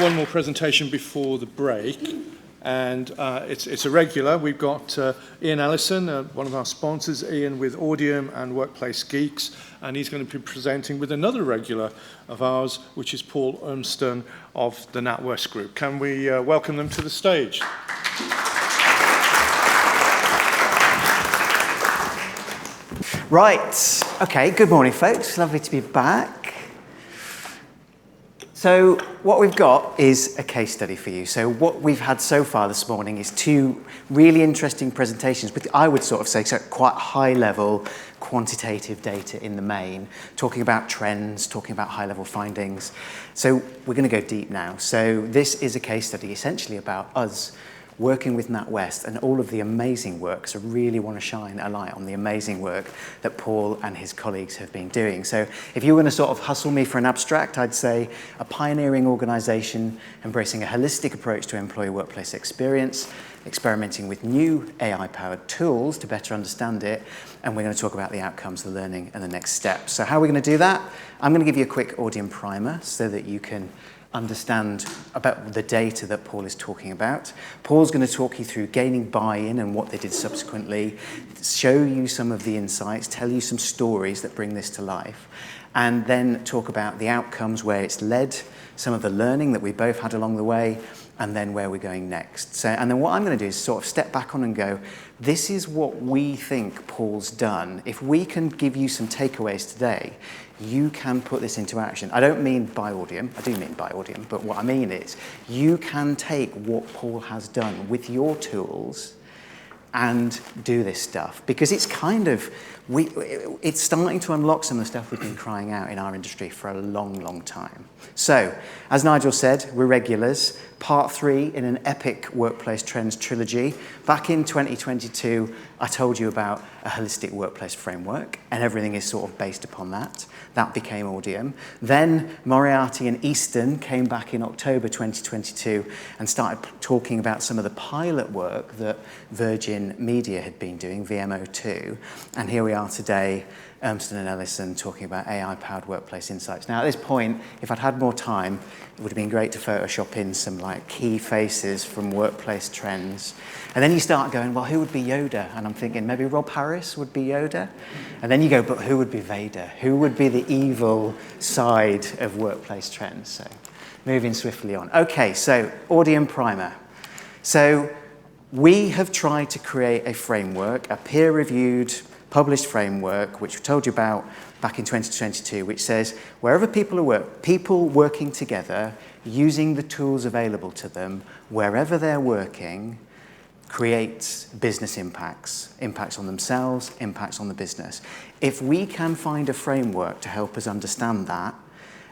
one more presentation before the break, and it's a regular. We've got Ellison, one of our sponsors, Ian with Audium and Workplace Geeks, and he's going to be presenting with another regular of ours, which is Paul Urmston of the NatWest Group. Can we welcome them to the stage? Right, okay, good morning folks, lovely to be back. So what we've got is a case study for you. So what we've had so far this morning is two really interesting presentations with, I would sort of say, so quite high level quantitative data in the main, talking about trends, talking about high level findings. So we're going to go deep now. So this is a case study essentially about us working with NatWest and all of the amazing work. So really want to shine a light on the amazing work that Paul and his colleagues have been doing. So if you were going to sort of hustle me for an abstract, I'd say a pioneering organization embracing a holistic approach to employee workplace experience, experimenting with new AI-powered tools to better understand it, and we're going to talk about the outcomes, the learning, and the next steps. So how are we going to do that? I'm going to give you a quick Audium primer so that you can understand about the data that Paul is talking about. Paul's going to talk you through gaining buy-in and what they did subsequently, show you some of the insights, tell you some stories that bring this to life, and then talk about the outcomes, where it's led, some of the learning that we both had along the way, and then where we're going next. So, and then what I'm going to do is sort of step back on and go, this is what we think Paul's done. If we can give you some takeaways today, you can put this into action. I don't mean by Audium, I do mean by Audium, but what I mean is you can take what Paul has done with your tools and do this stuff, because it's kind of, it's starting to unlock some of the stuff we've been crying out in our industry for a long, long time. So, as Nigel said, we're regulars, part 3 in an epic workplace trends trilogy. Back in 2022, I told you about a holistic workplace framework, and everything is sort of based upon that. That became Audium. Then Moriarty and Easton came back in October 2022 and started talking about some of the pilot work that Virgin Media had been doing, VMO2. And here we are today, Urmston and Ellison, talking about AI-powered workplace insights. Now, at this point, if I'd had more time, it would have been great to Photoshop in some like key faces from workplace trends. And then you start going, well, who would be Yoda? And I'm thinking maybe Rob Harris would be Yoda. And then you go, but who would be Vader? Who would be the evil side of workplace trends? So moving swiftly on. Okay, so Audium primer. So we have tried to create a framework, a peer-reviewed, published framework, which we told you about back in 2022, which says wherever people working together, using the tools available to them, wherever they're working, creates business impacts, impacts on themselves, impacts on the business. If we can find a framework to help us understand that,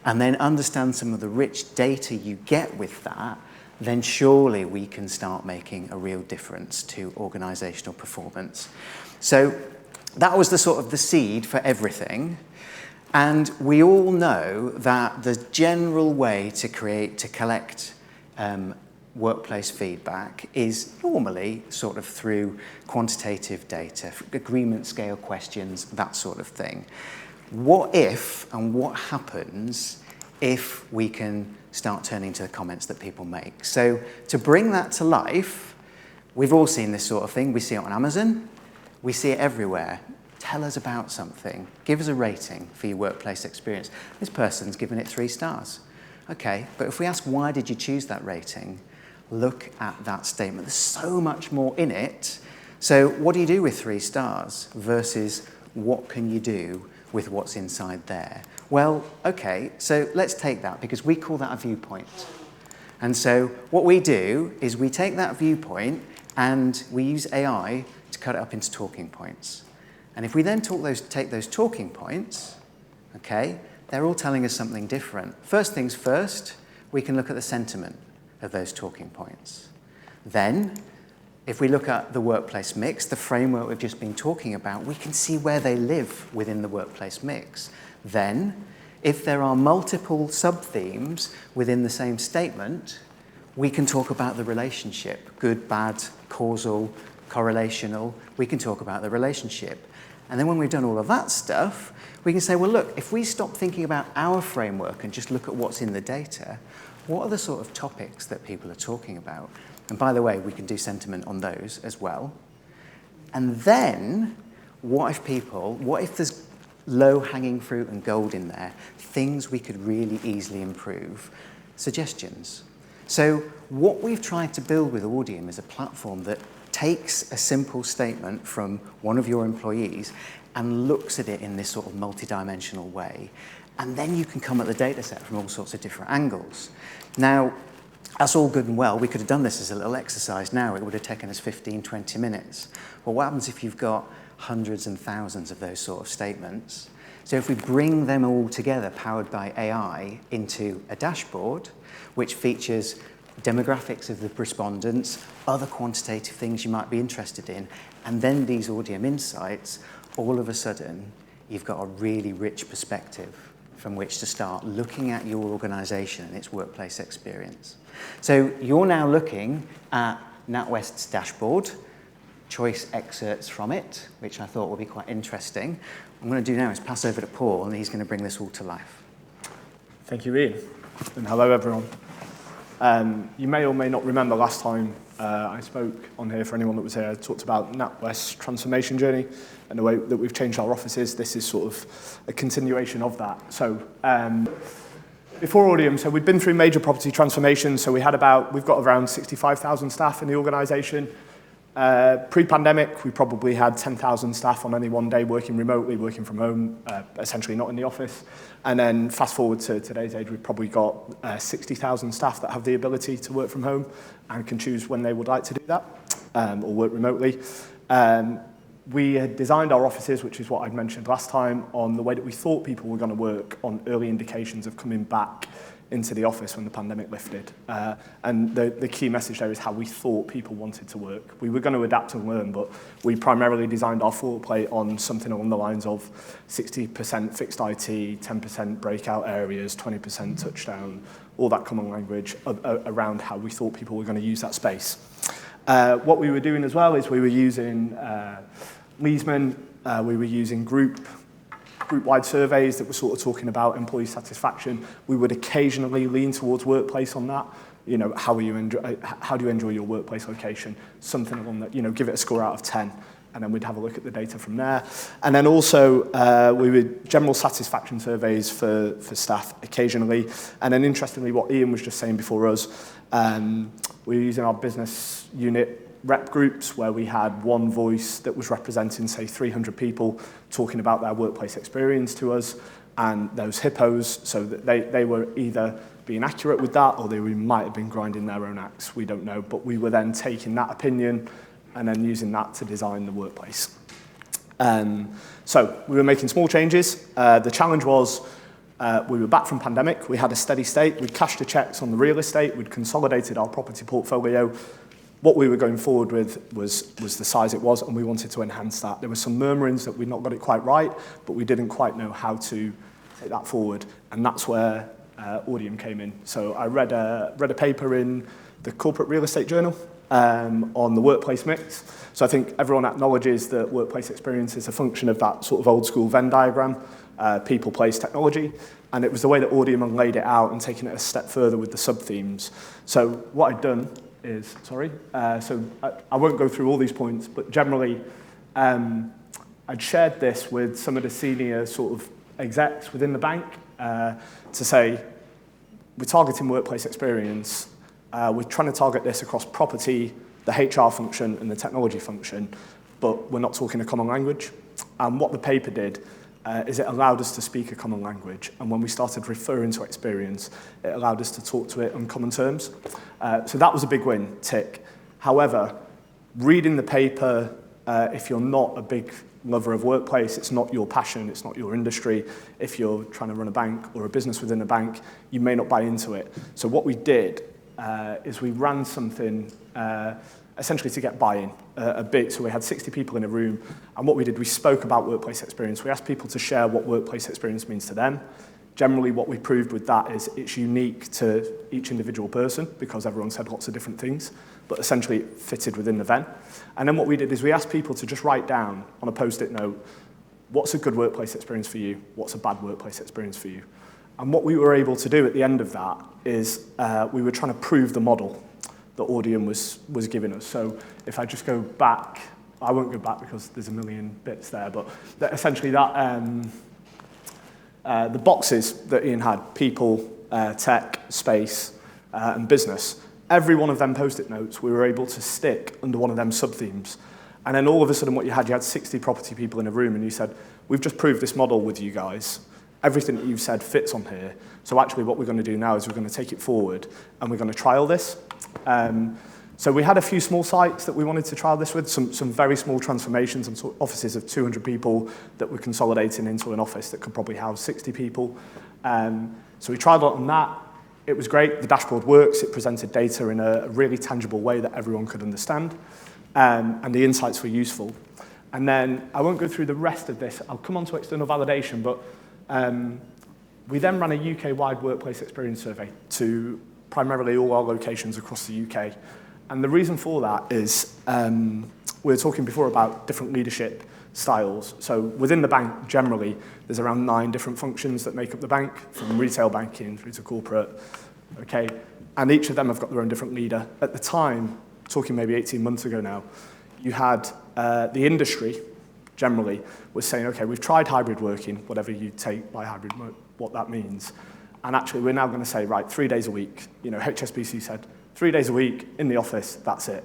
and then understand some of the rich data you get with that, then surely we can start making a real difference to organizational performance. So that was the sort of the seed for everything. And we all know that the general way to collect workplace feedback is normally sort of through quantitative data, agreement scale questions, that sort of thing. What if and what happens if we can start turning to the comments that people make? So to bring that to life, we've all seen this sort of thing. We see it on Amazon. We see it everywhere. Tell us about something. Give us a rating for your workplace experience. This person's given it 3 stars. Okay, but if we ask why did you choose that rating, look at that statement. There's so much more in it. So what do you do with 3 stars versus what can you do with what's inside there? Well, okay, so let's take that, because we call that a viewpoint. And so what we do is we take that viewpoint and we use AI to cut it up into talking points. And if we then take those talking points, okay, they're all telling us something different. First things first, we can look at the sentiment of those talking points. Then, if we look at the workplace mix, the framework we've just been talking about, we can see where they live within the workplace mix. Then, if there are multiple sub-themes within the same statement, we can talk about the relationship, good, bad, causal, correlational. We can talk about the relationship. And then when we've done all of that stuff, we can say, well, look, if we stop thinking about our framework and just look at what's in the data, what are the sort of topics that people are talking about? And by the way, we can do sentiment on those as well. And then, what if there's low-hanging fruit and gold in there, things we could really easily improve, suggestions. So what we've tried to build with Audium is a platform that takes a simple statement from one of your employees and looks at it in this sort of multidimensional way. And then you can come at the data set from all sorts of different angles. Now, that's all good and well. We could have done this as a little exercise now. It would have taken us 15, 20 minutes. Well, what happens if you've got hundreds and thousands of those sort of statements? So if we bring them all together, powered by AI, into a dashboard, which features demographics of the respondents, other quantitative things you might be interested in, and then these Audium insights, all of a sudden, you've got a really rich perspective from which to start looking at your organisation and its workplace experience. So you're now looking at NatWest's dashboard, choice excerpts from it, which I thought would be quite interesting. What I'm going to do now is pass over to Paul, and he's going to bring this all to life. Thank you, Ian, and hello, everyone. You may or may not remember last time I spoke on here, for anyone that was here, I talked about NatWest's transformation journey and the way that we've changed our offices. This is sort of a continuation of that. So before Audium, so we'd been through major property transformations. So we've got around 65,000 staff in the organisation. Pre-pandemic, we probably had 10,000 staff on any one day working remotely, working from home, essentially not in the office. And then fast forward to today's age, we've probably got 60,000 staff that have the ability to work from home and can choose when they would like to do that, or work remotely. We had designed our offices, which is what I'd mentioned last time, on the way that we thought people were going to work, on early indications of coming back into the office when the pandemic lifted. And the key message there is how we thought people wanted to work. We were going to adapt and learn, but we primarily designed our floor plate on something along the lines of 60% fixed IT, 10% breakout areas, 20% touchdown, all that common language around how we thought people were going to use that space. What we were doing as well is we were using Leesman, we were using group-wide surveys that were sort of talking about employee satisfaction. We would occasionally lean towards workplace on that. You know, how do you enjoy your workplace location? Something along that, give it a score out of 10, and then we'd have a look at the data from there. And then also, we would general satisfaction surveys for staff occasionally. And then interestingly, what Ian was just saying before us, we were using our business unit rep groups where we had one voice that was representing, say, 300 people talking about their workplace experience to us, and those hippos, so that they were either being accurate with that or they might have been grinding their own axe, we don't know, but we were then taking that opinion and then using that to design the workplace. So we were making small changes. The challenge was we were back from pandemic, we had a steady state, we'd cashed the checks on the real estate, we'd consolidated our property portfolio. What we were going forward with was the size it was, and we wanted to enhance that. There were some murmurings that we'd not got it quite right, but we didn't quite know how to take that forward, and that's where Audium came in. So I read a paper in the Corporate Real Estate Journal on the workplace mix. So I think everyone acknowledges that workplace experience is a function of that sort of old school Venn diagram, people, place, technology, and it was the way that Audium had laid it out and taken it a step further with the sub-themes. So what I'd done is, so I won't go through all these points, but generally I'd shared this with some of the senior sort of execs within the bank to say, we're targeting workplace experience, we're trying to target this across property, the HR function and the technology function, but we're not talking a common language. And what the paper did is it allowed us to speak a common language. And when we started referring to experience, it allowed us to talk to it on common terms. So that was a big win, tick. However, reading the paper, if you're not a big lover of workplace, it's not your passion, it's not your industry. If you're trying to run a bank or a business within a bank, you may not buy into it. So what we did is we ran something essentially to get buy-in a bit. So we had 60 people in a room, and what we did, we spoke about workplace experience. We asked people to share what workplace experience means to them. Generally, what we proved with that is it's unique to each individual person because everyone said lots of different things, but essentially it fitted within the Venn. And then what we did is we asked people to just write down on a post-it note, what's a good workplace experience for you? What's a bad workplace experience for you? And what we were able to do at the end of that is we were trying to prove the model that Audium was giving us. So if I just go back, I won't go back because there's a million bits there, but essentially that the boxes that Ian had, people, tech, space, and business, every one of them post-it notes we were able to stick under one of them sub-themes. And then all of a sudden what you had 60 property people in a room and you said, we've just proved this model with you guys. Everything that you've said fits on here. So actually what we're going to do now is we're going to take it forward and we're going to trial this. So we had a few small sites that we wanted to trial this with, some very small transformations, some sort of offices of 200 people that we're consolidating into an office that could probably house 60 people. So we tried it on that. It was great. The dashboard works. It presented data in a really tangible way that everyone could understand. And the insights were useful. And then I won't go through the rest of this. I'll come on to external validation, but we then ran a UK-wide workplace experience survey to primarily all our locations across the UK. And the reason for that is we were talking before about different leadership styles. So within the bank, generally, there's around 9 different functions that make up the bank, from retail banking through to corporate, okay? And each of them have got their own different leader. At the time, talking maybe 18 months ago now, you had the industry, generally, was saying, okay, we've tried hybrid working, whatever you take by hybrid, what that means. And actually, we're now going to say, right, 3 days a week. You know, HSBC said, 3 days a week in the office, that's it.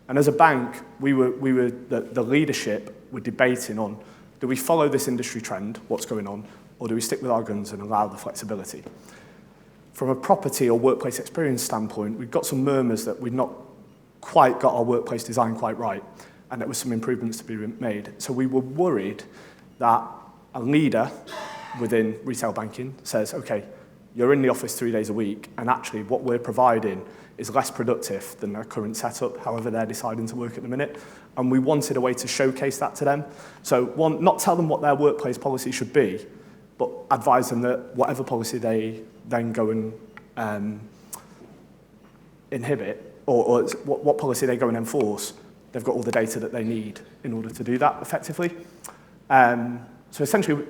And as a bank, the leadership were debating on, do we follow this industry trend, what's going on, or do we stick with our guns and allow the flexibility? From a property or workplace experience standpoint, we've got some murmurs that we've not quite got our workplace design quite right, and there were some improvements to be made. So we were worried that a leader within retail banking says, okay, you're in the office 3 days a week, and actually what we're providing is less productive than their current setup, however they're deciding to work at the minute. And we wanted a way to showcase that to them. So one, not tell them what their workplace policy should be, but advise them that whatever policy they then go and inhibit, or what policy they go and enforce, they've got all the data that they need in order to do that effectively. So essentially,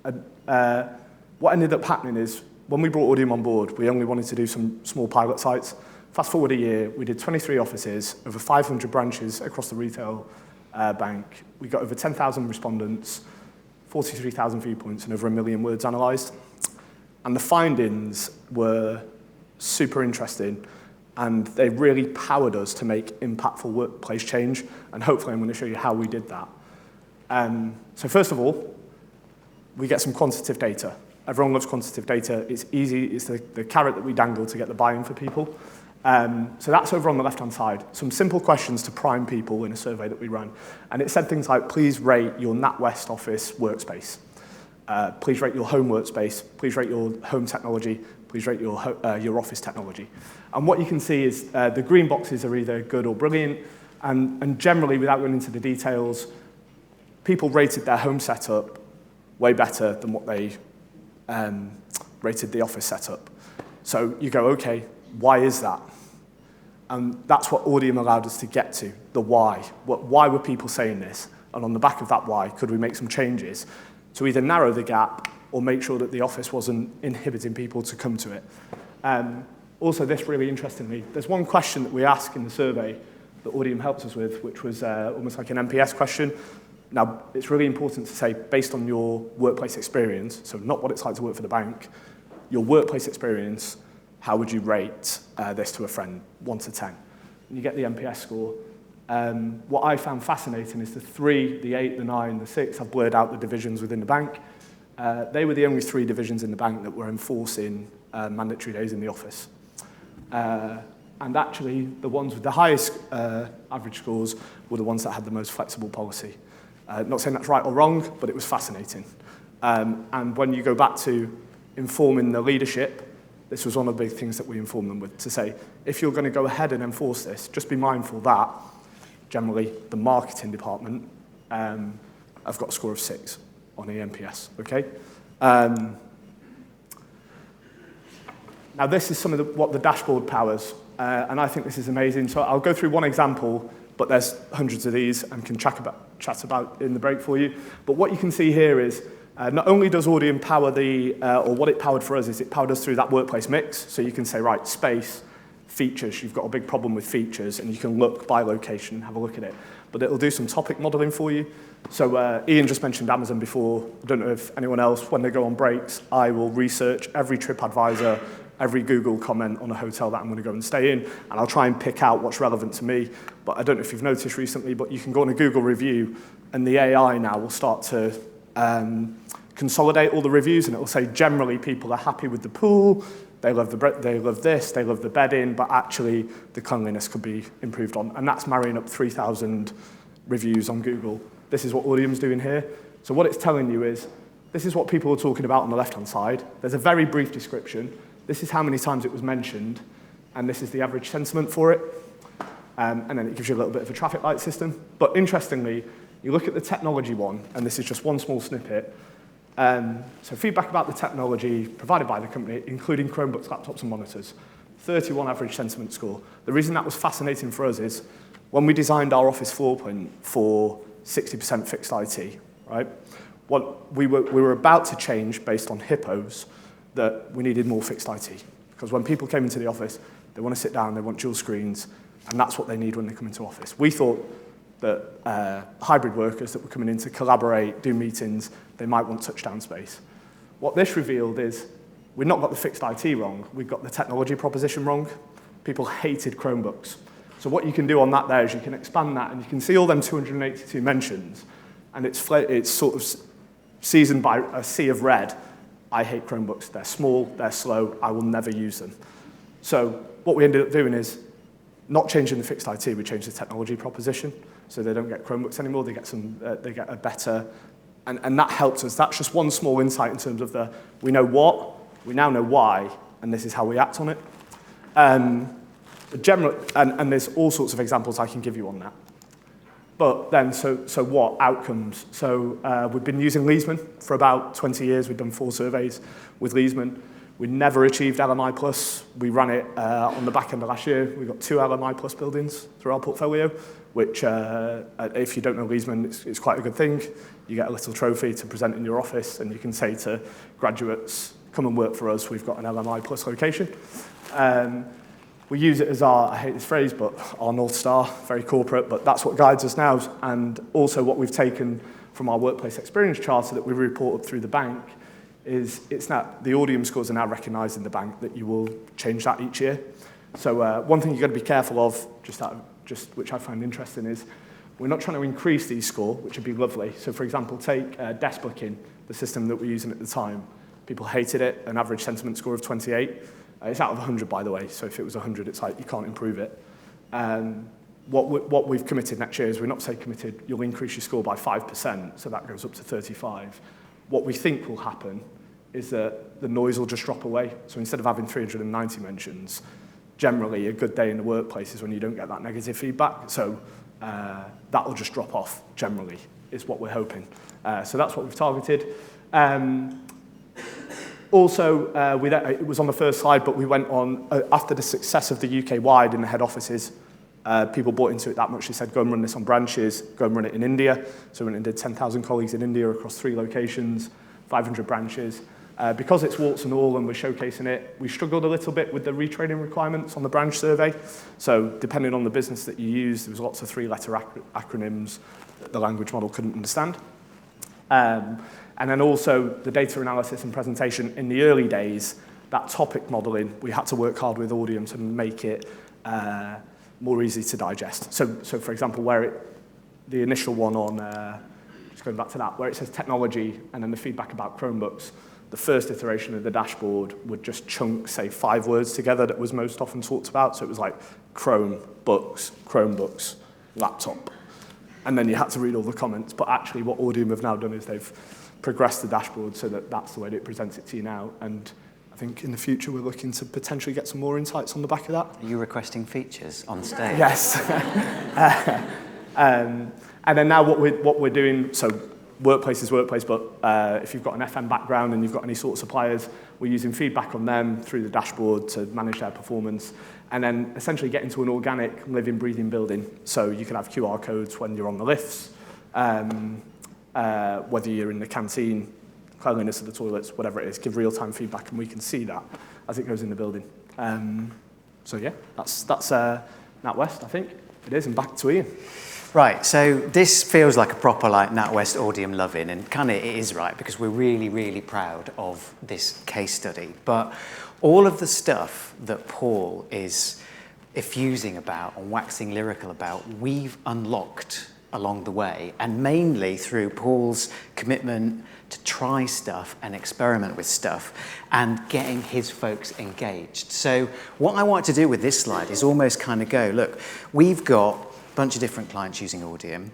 what ended up happening is, when we brought Audium on board, we only wanted to do some small pilot sites. Fast forward a year, we did 23 offices, over 500 branches across the retail bank. We got over 10,000 respondents, 43,000 viewpoints, and over 1 million words analysed. And the findings were super interesting, and they really powered us to make impactful workplace change, and hopefully I'm going to show you how we did that. So first of all, we get some quantitative data. Everyone loves quantitative data. It's easy. It's the carrot that we dangle to get the buy-in for people. So that's over on the left-hand side. Some simple questions to prime people in a survey that we ran. And it said things like, please rate your NatWest office workspace. Please rate your home workspace. Please rate your home technology. Please rate your office technology. And what you can see is the green boxes are either good or brilliant. And generally, without going into the details, people rated their home setup way better than what they rated the office setup. So you go, okay, why is that? And that's what Audium allowed us to get to, the why. Why were people saying this? And on the back of that why, could we make some changes to either narrow the gap or make sure that the office wasn't inhibiting people to come to it? Also, this really interestingly, there's one question that we ask in the survey that Audium helps us with, which was almost like an NPS question. Now, it's really important to say, based on your workplace experience, so not what it's like to work for the bank, your workplace experience, how would you rate this to a friend, 1 to 10? And you get the NPS score. What I found fascinating is the 3, the 8, the 9, the 6, I've blurred out the divisions within the bank. They were the only 3 divisions in the bank that were enforcing mandatory days in the office. And actually, the ones with the highest average scores were the ones that had the most flexible policy. Not saying that's right or wrong, but it was fascinating. And when you go back to informing the leadership, this was one of the big things that we informed them with, to say, if you're going to go ahead and enforce this, just be mindful that, generally, the marketing department have got a score of 6 on the NPS, okay? Now, this is some of what the dashboard powers, and I think this is amazing. So I'll go through one example but there's hundreds of these and can chat about in the break for you. But what you can see here is not only does Audium power or what it powered for us is it powered us through that workplace mix. So you can say, right, space, features, you've got a big problem with features, and you can look by location and have a look at it. But it'll do some topic modeling for you. So Ian just mentioned Amazon before. I don't know if anyone else, when they go on breaks, I will research every TripAdvisor, every Google comment on a hotel that I'm going to go and stay in, and I'll try and pick out what's relevant to me. But I don't know if you've noticed recently, but you can go on a Google review, and the AI now will start to consolidate all the reviews, and it will say generally people are happy with the pool, they love this, they love the bedding, but actually the cleanliness could be improved on. And that's marrying up 3,000 reviews on Google. This is what Audium's doing here. So what it's telling you is, this is what people are talking about on the left-hand side. There's a very brief description. This is how many times it was mentioned, and this is the average sentiment for it. And then it gives you a little bit of a traffic light system. But interestingly, you look at the technology one, and this is just one small snippet. So feedback about the technology provided by the company, including Chromebooks, laptops, and monitors. 31 average sentiment score. The reason that was fascinating for us is when we designed our office floor plan for 60% fixed IT, right? What we were about to change based on hippos that we needed more fixed IT. Because when people came into the office, they want to sit down, they want dual screens, and that's what they need when they come into office. We thought that hybrid workers that were coming in to collaborate, do meetings, they might want touchdown space. What this revealed is we've not got the fixed IT wrong, we've got the technology proposition wrong. People hated Chromebooks. So what you can do on that there is you can expand that, and you can see all them 282 mentions, and it's sort of seasoned by a sea of red. I hate Chromebooks. They're small, they're slow, I will never use them. So what we ended up doing is not changing the fixed IT, we changed the technology proposition. So they don't get Chromebooks anymore, they get a better, and that helps us. That's just one small insight in terms of we know what, we now know why, and this is how we act on it. And there's all sorts of examples I can give you on that. But then, so what? Outcomes. So we've been using Leesman for about 20 years. We've done 4 surveys with Leesman. We never achieved LMI Plus. We ran it on the back end of last year. We got 2 LMI Plus buildings through our portfolio, which, if you don't know Leesman, it's quite a good thing. You get a little trophy to present in your office, and you can say to graduates, come and work for us. We've got an LMI Plus location. We use it as I hate this phrase, but our North Star, very corporate, but that's what guides us now. And also what we've taken from our workplace experience charter that we report up through the bank is the Audium scores are now recognised in the bank that you will change that each year. So one thing you've got to be careful of, which I find interesting, is we're not trying to increase these scores, which would be lovely. So for example, take desk booking, the system that we're using at the time. People hated it, an average sentiment score of 28. It's out of 100, by the way, so if it was 100, it's like you can't improve it. What we've committed next year is we're not committed, you'll increase your score by 5%, so that goes up to 35. What we think will happen is that the noise will just drop away. So instead of having 390 mentions, generally a good day in the workplace is when you don't get that negative feedback. So that will just drop off, generally, is what we're hoping. So that's what we've targeted. Also, it was on the first slide, but we went on, after the success of the UK-wide in the head offices, people bought into it that much. They said, go and run this on branches, go and run it in India. So we went and did 10,000 colleagues in India across 3 locations, 500 branches. Because it's warts and all and we're showcasing it, we struggled a little bit with the retraining requirements on the branch survey. So depending on the business that you use, there was lots of 3-letter acronyms that the language model couldn't understand. And then also the data analysis and presentation in the early days, that topic modeling, we had to work hard with Audium to make it more easy to digest. So for example, the initial one on, just going back to that, where it says technology and then the feedback about Chromebooks, the first iteration of the dashboard would just chunk, say, 5 words together that was most often talked about. So it was like Chromebooks, laptop. And then you had to read all the comments. But actually what Audium have now done is they've progressed the dashboard so that that's the way that it presents it to you now. And I think in the future we're looking to potentially get some more insights on the back of that. Are you requesting features on stage? Yes. And then now what we're doing, so workplace is workplace, but if you've got an FM background and you've got any sort of suppliers, we're using feedback on them through the dashboard to manage their performance, and then essentially get into an organic, living, breathing building. So you can have QR codes when you're on the lifts, whether you're in the canteen, cleanliness of the toilets, whatever it is, give real-time feedback, and we can see that as it goes in the building. So yeah, that's NatWest, I think it is, and back to Ian. Right, so this feels like a proper like NatWest Audium loving, and kind of it is right, because we're really, really proud of this case study. But all of the stuff that Paul is effusing about and waxing lyrical about, we've unlocked along the way, and mainly through Paul's commitment to try stuff and experiment with stuff and getting his folks engaged. So what I want to do with this slide is almost kind of go, look, we've got a bunch of different clients using Audium.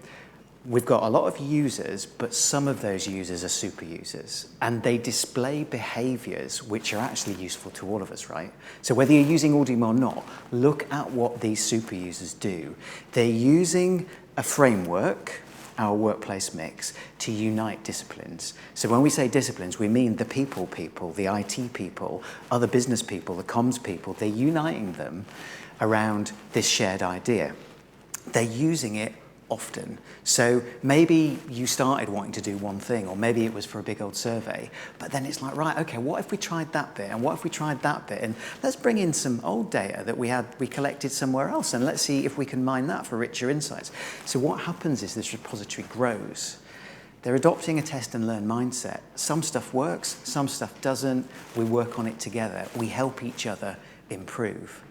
We've got a lot of users, but some of those users are super users, and they display behaviors which are actually useful to all of us, right? So whether you're using Audium or not, look at what these super users do. They're using a framework, our workplace mix, to unite disciplines. So when we say disciplines, we mean the people, the IT people, other business people, the comms people. They're uniting them around this shared idea. They're using it often. So maybe you started wanting to do one thing, or maybe it was for a big old survey, but then it's like, right, okay, what if we tried that bit, and what if we tried that bit, and let's bring in some old data that we collected somewhere else, and let's see if we can mine that for richer insights. So what happens is this repository grows. They're adopting a test and learn mindset. Some stuff works, some stuff doesn't. We work on it together. We help each other improve.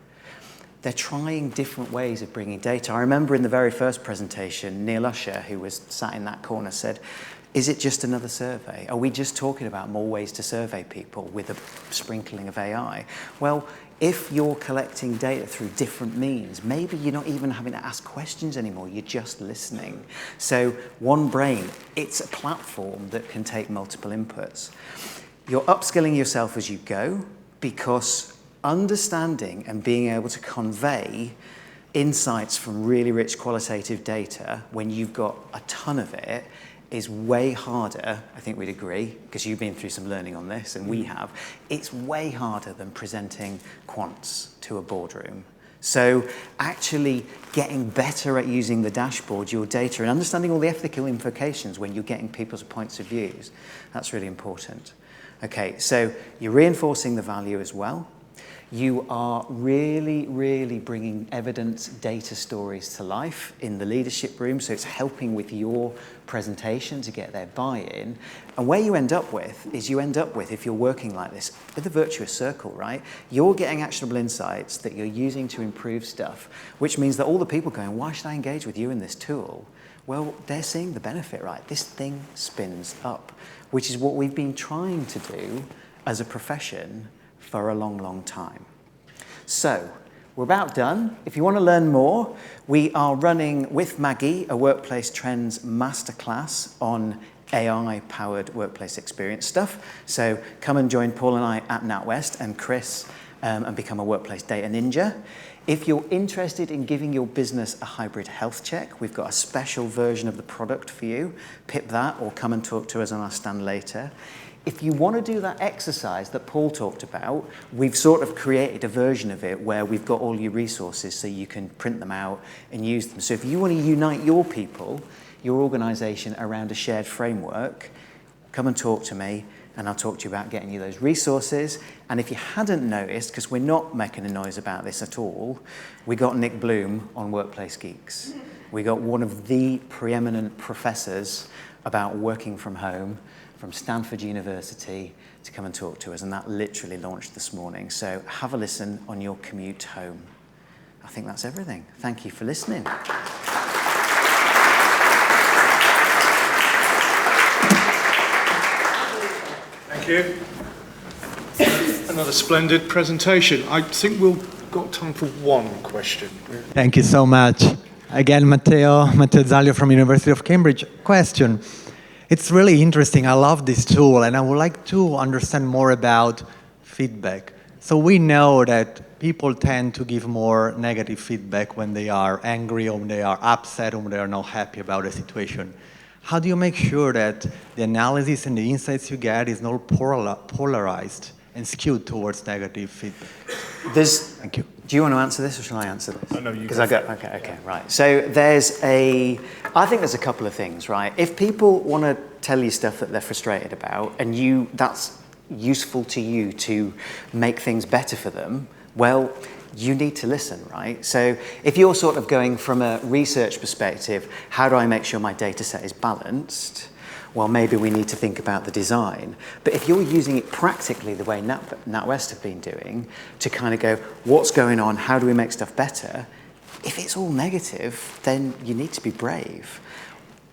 They're trying different ways of bringing data. I remember in the very first presentation, Neil Usher, who was sat in that corner, said, is it just another survey? Are we just talking about more ways to survey people with a sprinkling of AI? Well, if you're collecting data through different means, maybe you're not even having to ask questions anymore, you're just listening. So One Brain, it's a platform that can take multiple inputs. You're upskilling yourself as you go, because understanding and being able to convey insights from really rich qualitative data when you've got a ton of it is way harder, I think we'd agree, because you've been through some learning on this, and we have. It's way harder than presenting quants to a boardroom. So actually getting better at using the dashboard, your data, and understanding all the ethical implications when you're getting people's points of views, that's really important. Okay, so you're reinforcing the value as well. You are really, really bringing evidence data stories to life in the leadership room, so it's helping with your presentation to get their buy-in. And where you end up with is if you're working like this, with a virtuous circle, right? You're getting actionable insights that you're using to improve stuff, which means that all the people going, why should I engage with you in this tool? Well, they're seeing the benefit, right? This thing spins up, which is what we've been trying to do as a profession for a long, long time. So, we're about done. If you want to learn more, we are running with Maggie a Workplace Trends Masterclass on AI-powered workplace experience stuff. So come and join Paul and I at NatWest and Chris and become a Workplace Data Ninja. If you're interested in giving your business a hybrid health check, we've got a special version of the product for you. Pip that or come and talk to us on our stand later. If you want to do that exercise that Paul talked about, we've sort of created a version of it where we've got all your resources so you can print them out and use them. So if you want to unite your people, your organization around a shared framework, come and talk to me and I'll talk to you about getting you those resources. And if you hadn't noticed, because we're not making a noise about this at all, we got Nick Bloom on Workplace Geeks. We got one of the preeminent professors about working from home from Stanford University to come and talk to us, and that literally launched this morning. So have a listen on your commute home. I think that's everything. Thank you for listening. Thank you. Another splendid presentation. I think we've got time for one question. Thank you so much. Again, Matteo Zaglio from University of Cambridge. Question. It's really interesting. I love this tool, and I would like to understand more about feedback. So we know that people tend to give more negative feedback when they are angry, or when they are upset, or when they are not happy about a situation. how do you make sure that the analysis and the insights you get is not polarized and skewed towards negative feedback? Thank you. Do you want to answer this, or shall I answer this? No, you Because okay, right. So I think there's a couple of things, right? If people want to tell you stuff that they're frustrated about, and that's useful to you to make things better for them, well, you need to listen, right? So if you're sort of going from a research perspective, how do I make sure my data set is balanced? Well, maybe we need to think about the design. But if you're using it practically the way NatWest have been doing, to kind of go, what's going on, how do we make stuff better? If it's all negative, then you need to be brave.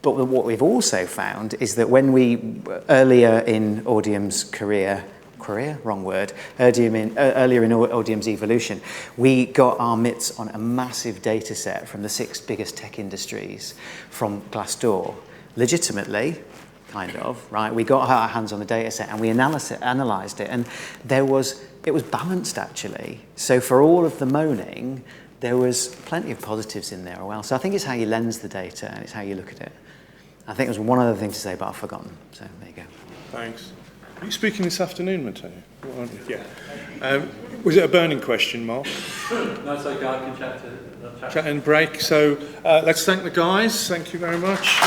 But what we've also found is that when earlier in Audium's earlier in Audium's evolution, we got our mitts on a massive data set from the 6 biggest tech industries from Glassdoor, legitimately, kind of, right? We got our hands on the data set and we analysed it, and it was balanced, actually. So for all of the moaning, there was plenty of positives in there as well. So I think it's how you lens the data and it's how you look at it. I think there was one other thing to say, but I've forgotten. So there you go. Thanks. Are you speaking this afternoon, Matteo? Yeah. Was it a burning question, Mark? No, it's okay. I can chat Chat and break. So let's thank the guys. Thank you very much.